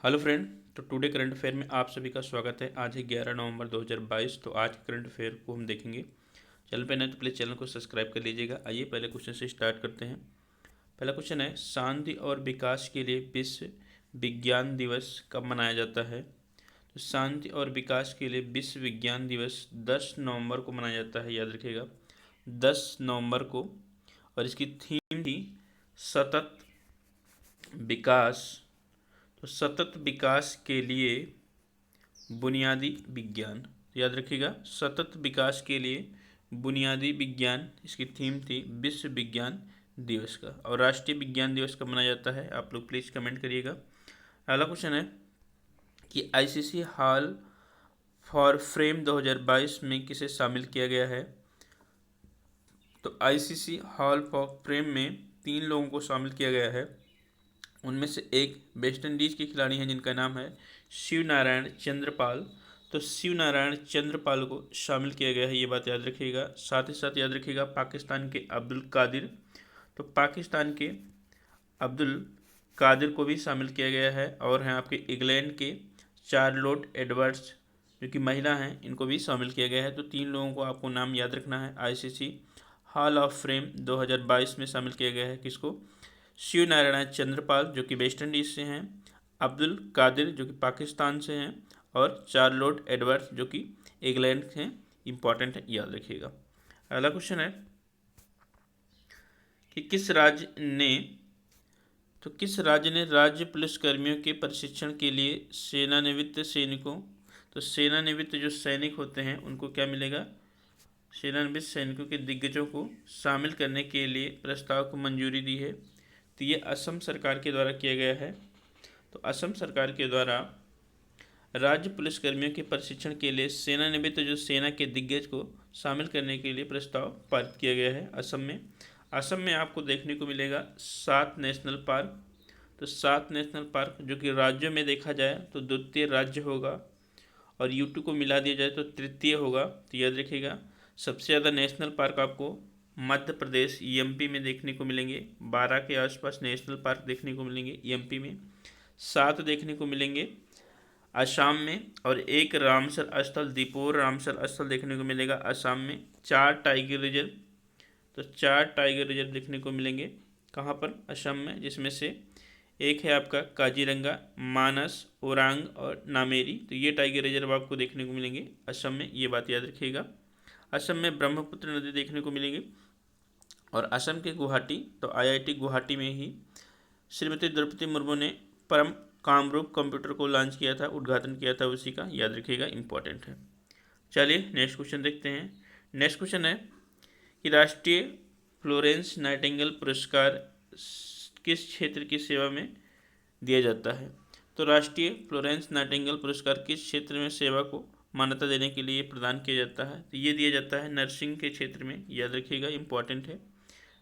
Hello friend. तो today current affair में आप सभी का स्वागत है। आज है 11 नवंबर 2022। तो आज के करंट अफेयर को हम देखेंगे। चैनल पे नए तो प्लीज़ चैनल को सब्सक्राइब कर लीजिएगा। आइए पहले क्वेश्चन से स्टार्ट करते हैं। पहला क्वेश्चन है, शांति और विकास के लिए विश्व विज्ञान दिवस कब मनाया जाता है? तो शांति और विकास के लिए विश्व विज्ञान दिवस 10 नवंबर को मनाया जाता है, याद रखिएगा 10 नवंबर को। और इसकी थीम थी सतत विकास। तो सतत विकास के लिए बुनियादी विज्ञान, याद रखिएगा सतत विकास के लिए बुनियादी विज्ञान, इसकी थीम थी विश्व विज्ञान दिवस का। और राष्ट्रीय विज्ञान दिवस कब मनाया जाता है, आप लोग प्लीज़ कमेंट करिएगा। अगला क्वेश्चन है कि आईसीसी हॉल फॉर फ्रेम 2022 में किसे शामिल किया गया है? तो आईसीसी हॉल फॉर फ्रेम में 3 लोगों को शामिल किया गया है। उनमें से एक वेस्ट इंडीज के खिलाड़ी हैं जिनका नाम है शिव नारायण चंद्रपाल। तो शिव नारायण चंद्रपाल को शामिल किया गया है, ये बात याद रखिएगा। साथ ही साथ याद रखिएगा पाकिस्तान के अब्दुल कादिर। तो पाकिस्तान के अब्दुल कादिर को भी शामिल किया गया है। और हैं आपके इंग्लैंड के चार्लोट एडवर्ड्स जो कि महिला हैं, इनको भी शामिल किया गया है। तो 3 लोगों को आपको नाम याद रखना है। आईसीसी हॉल ऑफ फ्रेम 2022 में शामिल किया गया है किसको? शिव नारायण चंद्रपाल जो कि वेस्ट इंडीज से हैं, अब्दुल कादिर जो कि पाकिस्तान से हैं, और चार्लोट एडवर्ड्स जो कि इंग्लैंड से हैं। इंपॉर्टेंट है, याद रखिएगा। अगला क्वेश्चन है कि किस राज्य ने राज्य पुलिस कर्मियों के प्रशिक्षण के लिए सेवानिवृत्त सैनिकों, तो सेवानिवृत्त जो सैनिक होते हैं उनको क्या मिलेगा? सेवानिवृत्त सैनिकों के दिग्गजों को शामिल करने के लिए प्रस्ताव को मंजूरी दी है? तो ये असम सरकार के द्वारा किया गया है। तो असम सरकार के द्वारा राज्य पुलिसकर्मियों के प्रशिक्षण के लिए सेवानिवृत्त जो सेना के दिग्गज को शामिल करने के लिए प्रस्ताव पारित किया गया है असम में। असम में आपको देखने को मिलेगा 7 नेशनल पार्क। तो 7 नेशनल पार्क जो कि राज्यों में देखा जाए तो द्वितीय राज्य होगा, और यूटी को मिला दिया जाए तो तृतीय होगा। तो याद रखिएगा सबसे ज़्यादा नेशनल पार्क आपको मध्य प्रदेश एमपी में देखने को मिलेंगे। 12 के आसपास नेशनल पार्क देखने को मिलेंगे एमपी में। 7 देखने को मिलेंगे असम में, और एक रामसर स्थल दीपोर रामसर स्थल देखने को मिलेगा असम में। 4 टाइगर रिजर्व, तो 4 टाइगर रिजर्व देखने को मिलेंगे कहाँ पर? असम में, जिसमें से एक है आपका काजीरंगा, मानस, ओरांग और नामेरी। तो ये टाइगर रिजर्व आपको देखने को मिलेंगे असम में, ये बात याद रखिएगा। असम में ब्रह्मपुत्र नदी देखने को मिलेगी। और असम के गुवाहाटी, तो आईआईटी गुवाहाटी में ही श्रीमती द्रौपदी मुर्मू ने परम कामरूप कंप्यूटर को लॉन्च किया था, उद्घाटन किया था उसी का, याद रखिएगा इंपॉर्टेंट है। चलिए नेक्स्ट क्वेश्चन देखते हैं। नेक्स्ट क्वेश्चन है कि राष्ट्रीय फ्लोरेंस नाइटिंगेल पुरस्कार किस क्षेत्र की सेवा में दिया जाता है? तो राष्ट्रीय फ्लोरेंस नाइटिंगेल पुरस्कार किस क्षेत्र में सेवा को मान्यता देने के लिए प्रदान किया जाता है? तो ये दिया जाता है नर्सिंग के क्षेत्र में, याद रखिएगा इंपॉर्टेंट है।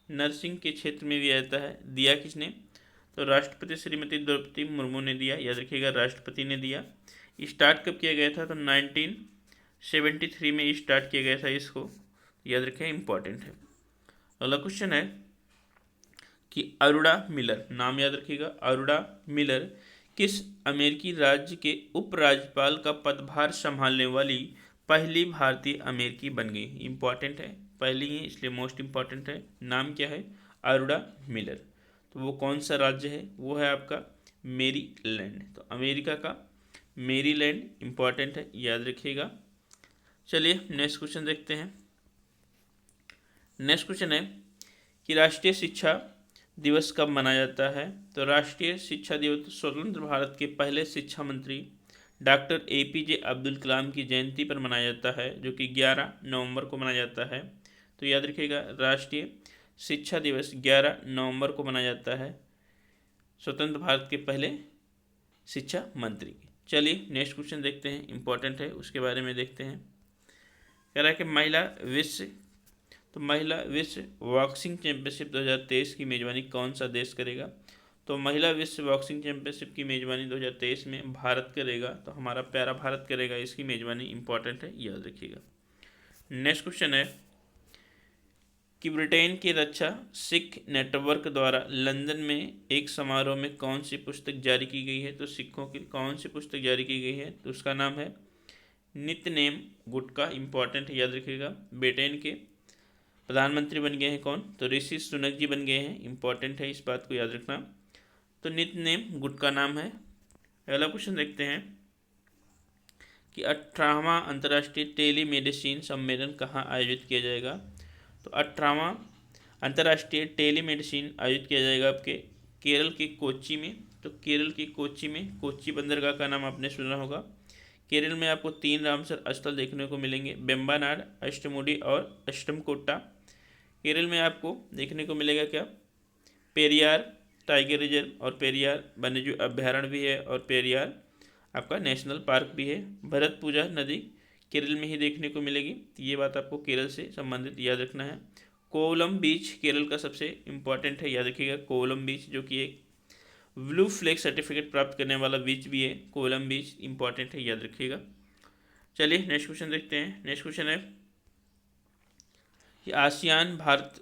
नर्सिंग के क्षेत्र में दिया जाता है। दिया किसने? तो राष्ट्रपति श्रीमती द्रौपदी मुर्मू ने दिया, याद रखिएगा राष्ट्रपति ने दिया। स्टार्ट कब किया गया था? तो 1973 में स्टार्ट किया गया था इसको, याद रखिएगा इंपॉर्टेंट है। अगला क्वेश्चन है कि अरोड़ा मिलर, नाम याद रखिएगा अरोड़ा मिलर किस अमेरिकी राज्य के उपराज्यपाल का पदभार संभालने वाली पहली भारतीय अमेरिकी बन गई? इंपॉर्टेंट है, पहली ही इसलिए मोस्ट इंपॉर्टेंट है। नाम क्या है? अरोड़ा मिलर। तो वो कौन सा राज्य है? वो है आपका मेरीलैंड। तो अमेरिका का मेरीलैंड इंपॉर्टेंट है, याद रखिएगा। चलिए नेक्स्ट क्वेश्चन देखते हैं। नेक्स्ट क्वेश्चन है कि राष्ट्रीय शिक्षा दिवस कब मनाया जाता है? तो राष्ट्रीय शिक्षा दिवस स्वतंत्र भारत के पहले शिक्षा मंत्री डॉक्टर एपीजे अब्दुल कलाम की जयंती पर मनाया जाता है, जो कि 11 नवंबर को मनाया जाता है। तो याद रखिएगा राष्ट्रीय शिक्षा दिवस 11 नवंबर को मनाया जाता है स्वतंत्र भारत के पहले शिक्षा मंत्री की। चलिए नेक्स्ट क्वेश्चन देखते हैं, इंपॉर्टेंट है उसके बारे में देखते हैं। कह रहा है कि महिला विश्व बॉक्सिंग चैंपियनशिप 2023 की मेजबानी कौन सा देश करेगा? तो महिला विश्व बॉक्सिंग चैंपियनशिप की मेजबानी 2023 में भारत करेगा। तो हमारा प्यारा भारत करेगा इसकी मेजबानी, इंपॉर्टेंट है, याद रखिएगा। नेक्स्ट क्वेश्चन है कि ब्रिटेन की रक्षा सिख नेटवर्क द्वारा लंदन में एक समारोह में कौन सी पुस्तक जारी की गई है। तो सिखों की कौन सी पुस्तक जारी की गई है, तो उसका नाम है नित्यनेम गुटका। इंपॉर्टेंट है, याद रखिएगा। ब्रिटेन के प्रधानमंत्री बन गए हैं कौन, तो ऋषि सुनक जी बन गए हैं। इंपॉर्टेंट है, इस बात को याद रखना। तो नित्यनेम गुटका नाम है। अगला क्वेश्चन देखते हैं कि 18वां अंतर्राष्ट्रीय टेलीमेडिसिन सम्मेलन कहाँ आयोजित किया जाएगा। तो 18वां अंतर्राष्ट्रीय टेलीमेडिसिन आयोजित किया जाएगा आपके केरल के कोच्चि में। तो केरल के कोच्चि में, कोच्चि बंदरगाह का नाम आपने सुना होगा। केरल में आपको 3 रामसर स्थल देखने को मिलेंगे, बेम्बानाड, अष्टमुडी और अष्टमकोट्टा। केरल में आपको देखने को मिलेगा क्या, पेरियार टाइगर रिजर्व और पेरियार वन्यजीव अभ्यारण्य भी है, और पेरियार आपका नेशनल पार्क भी है। भरतपुजा नदी केरल में ही देखने को मिलेगी। तो ये बात आपको केरल से संबंधित याद रखना है। कोवलम बीच केरल का सबसे इम्पॉर्टेंट है, याद रखिएगा। कोवलम बीच जो कि एक ब्लू फ्लैग सर्टिफिकेट प्राप्त करने वाला बीच भी है। कोवलम बीच इंपॉर्टेंट है, याद रखिएगा। चलिए नेक्स्ट क्वेश्चन देखते हैं। नेक्स्ट क्वेश्चन है कि आसियान भारत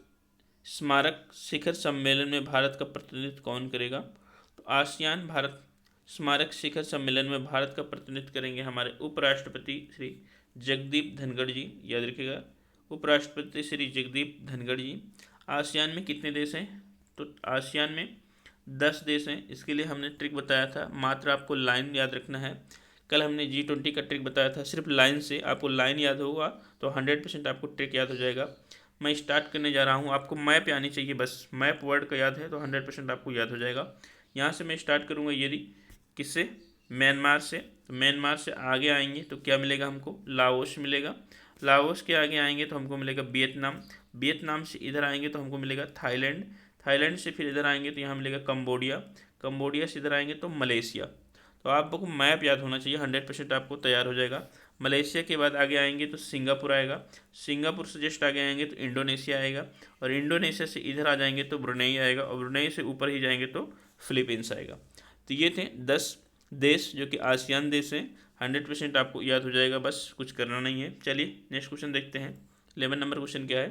स्मारक शिखर सम्मेलन में भारत का प्रतिनिधित्व कौन करेगा। तो आसियान भारत स्मारक शिखर सम्मेलन में भारत का प्रतिनिधित्व करेंगे हमारे उपराष्ट्रपति श्री जगदीप धनखड़ जी, याद रखिएगा। उपराष्ट्रपति श्री जगदीप धनखड़ जी। आसियान में कितने देश हैं, तो आसियान में 10 देश हैं। इसके लिए हमने ट्रिक बताया था, मात्र आपको लाइन याद रखना है। कल हमने G20 का ट्रिक बताया था, सिर्फ लाइन से आपको लाइन याद होगा तो 100% आपको ट्रिक याद हो जाएगा। मैं स्टार्ट करने जा रहा हूँ, आपको मैप आनी चाहिए, बस मैप वर्ड का याद है तो 100% आपको याद हो जाएगा। यहाँ से मैं स्टार्ट करूँगा, यदि किससे, म्यांमार से। तो म्यांमार से आगे आएंगे तो क्या मिलेगा हमको, लाओस मिलेगा। लाओस के आगे आएंगे तो हमको मिलेगा वियतनाम। वियतनाम से इधर आएंगे तो हमको मिलेगा थाईलैंड। थाईलैंड से फिर इधर आएंगे तो यहाँ मिलेगा कंबोडिया। कंबोडिया से इधर आएंगे तो मलेशिया। तो आपको मैप याद होना चाहिए, 100% आपको तैयार हो जाएगा। मलेशिया के बाद आगे आएंगे तो सिंगापुर आएगा। सिंगापुर से जस्ट आगे आएंगे तो इंडोनेशिया आएगा, और इंडोनेशिया से इधर आ जाएंगे तो ब्रुनेई आएगा, और ब्रुनेई से ऊपर ही जाएंगे तो फिलीपींस आएगा। तो ये थे 10 देश जो कि आसियान देश हैं। 100% आपको याद हो जाएगा, बस कुछ करना नहीं है। चलिए नेक्स्ट क्वेश्चन देखते हैं। 11 नंबर क्वेश्चन क्या है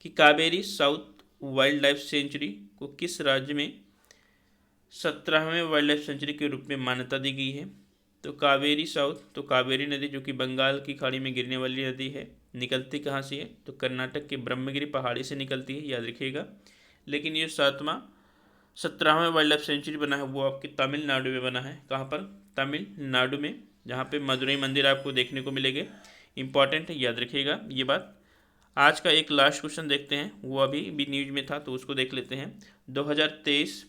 कि Kaveri south wild life sanctuary को किस राज्य में 17वें वाइल्ड लाइफ सेंचुरी के रूप में मान्यता दी गई है। तो कावेरी साउथ, तो कावेरी नदी जो कि बंगाल की खाड़ी में गिरने वाली नदी है, निकलती कहाँ से है, तो कर्नाटक के ब्रह्मगिरी पहाड़ी से निकलती है, याद रखिएगा। लेकिन ये 17वां वाइल्ड लाइफ सेंचुरी बना है वो आपके तमिलनाडु में बना है। कहाँ पर, तमिलनाडु में, जहाँ पे मदुरई मंदिर आपको देखने को मिलेंगे। इंपॉर्टेंट है, याद रखिएगा ये बात। आज का एक लास्ट क्वेश्चन देखते हैं, वो अभी भी न्यूज में था तो उसको देख लेते हैं। 2023,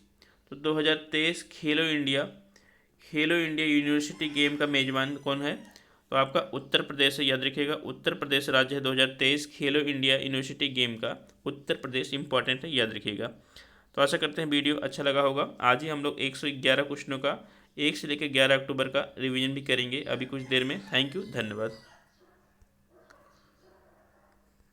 तो 2023 खेलो इंडिया यूनिवर्सिटी गेम का मेजबान कौन है, तो आपका उत्तर प्रदेश है, याद रखिएगा। उत्तर प्रदेश राज्य है 2023 खेलो इंडिया यूनिवर्सिटी गेम का, उत्तर प्रदेश इंपॉर्टेंट है, याद रखिएगा। तो आशा करते हैं वीडियो अच्छा लगा होगा। आज ही हम लोग 111 क्वेश्चनों का 1 से लेकर 11 अक्टूबर का रिवीजन भी करेंगे अभी कुछ देर में। थैंक यू, धन्यवाद।